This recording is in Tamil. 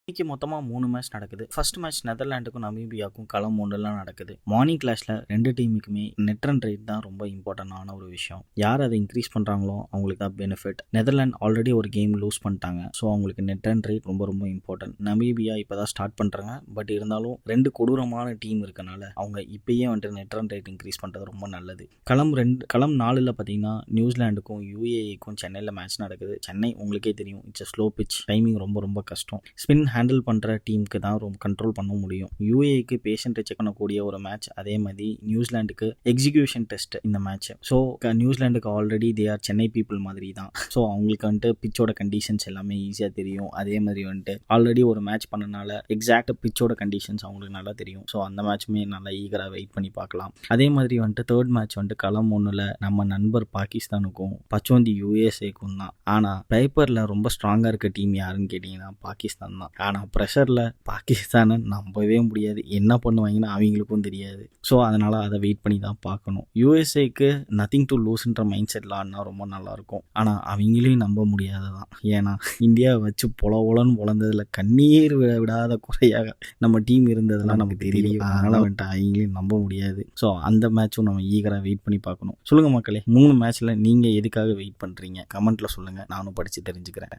இன்னைக்கு மொத்தமாக 3 மேட்ச் நடக்குது. ஃபர்ஸ்ட் மேட்ச் நெதர்லாண்டுக்கும் நமீபியாவுக்கும் களம் 1 நடக்குது. மார்னிங் கிளாஸில் 2 டீமுக்குமே நெட் ரன் ரேட் தான் ரொம்ப இம்பார்ட்டண்டான ஒரு விஷயம். யார் அதை இன்க்ரீஸ் பண்ணுறாங்களோ அவங்களுக்கு தான் பெனிஃபிட். நெதர்லாண்ட் ஆல்ரெடி ஒரு கேம் லூஸ் பண்ணிட்டாங்க. ஸோ அவங்களுக்கு நெட் ரன் ரேட் ரொம்ப ரொம்ப இம்பார்ட்டன்ட். நமீபியா இப்போ தான் ஸ்டார்ட் பண்ணுறாங்க. பட் இருந்தாலும் 2 கொடூரமான டீம் இருக்கனால அவங்க இப்பயே வந்துட்டு நெட் ரன் ரேட் இன்க்ரீஸ் பண்ணுறது ரொம்ப நல்லது. களம் 4 பார்த்தீங்கன்னா நியூசிலாண்டுக்கும் யூஏஇக்கும் சென்னையில் மேட்ச் நடக்குது. சென்னை உங்களுக்கே தெரியும், இட்ஸ் ஸ்லோ பிச், டைமிங் ரொம்ப ரொம்ப கஷ்டம். ஸ்பின் ஹேண்டில் பண்ணுற டீமுக்கு தான் ரொம்ப கண்ட்ரோல் பண்ண முடியும். யூஏக்கு பேஷண்ட்டை செக் பண்ணக்கூடிய ஒரு மேட்ச். அதே மாதிரி நியூசிலாண்டுக்கு எக்ஸிக்யூஷன் டெஸ்ட் இந்த மேட்ச். ஸோ நியூசிலாண்டுக்கு already they are Chennai people மாதிரி தான். ஸோ அவங்களுக்கு வந்துட்டு பிச்சோட கண்டிஷன்ஸ் எல்லாமே ஈஸியாக தெரியும். அதே மாதிரி வந்துட்டு ஆல்ரெடி ஒரு மேட்ச் பண்ணனால எக்ஸாக்ட் பிச்சோட கண்டிஷன்ஸ் அவங்களுக்கு நல்லா தெரியும். ஸோ அந்த மேட்ச்மே நல்லா ஈகராக வெயிட் பண்ணி பார்க்கலாம். அதே மாதிரி வந்துட்டு தேர்ட் மேட்ச் வந்துட்டு களம் 1 நம்ம நண்பர் பாகிஸ்தானுக்கும் பச்சோந்தி யூஎஸ்ஏக்கும் தான். ஆனால் பேப்பரில் ரொம்ப ஸ்ட்ராங்காக இருக்க டீம் யாருன்னு கேட்டிங்கன்னா பாகிஸ்தான் தான். ஆனால் ப்ரெஷரில் பாகிஸ்தானை நம்பவே முடியாது. என்ன பண்ணுவாங்கன்னு அவங்களுக்கும் தெரியாது. ஸோ அதனால் அதை வெயிட் பண்ணி தான் பார்க்கணும். யூஎஸ்ஏக்கு நத்திங் டு லூஸ்ன்ற மைண்ட் செட்டில் ஆடினா ரொம்ப நல்லாயிருக்கும். ஆனால் அவங்களையும் நம்ப முடியாது தான். ஏன்னா இந்தியாவை வச்சு பொலன்னு பொழந்ததில் கண்ணீர் விடாத குறையாக நம்ம டீம் இருந்ததெல்லாம் நமக்கு தெரியும். அதனால் வந்துட்டு அவங்களையும் நம்ப முடியாது. ஸோ அந்த மேட்சும் நம்ம ஈகராக வெயிட் பண்ணி பார்க்கணும். சொல்லுங்கள் மக்களே, 3 மேட்ச்சில் நீங்கள் எதுக்காக வெயிட் பண்ணுறீங்க? கமெண்ட்டில் சொல்லுங்கள், நானும் படித்து தெரிஞ்சுக்கிறேன்.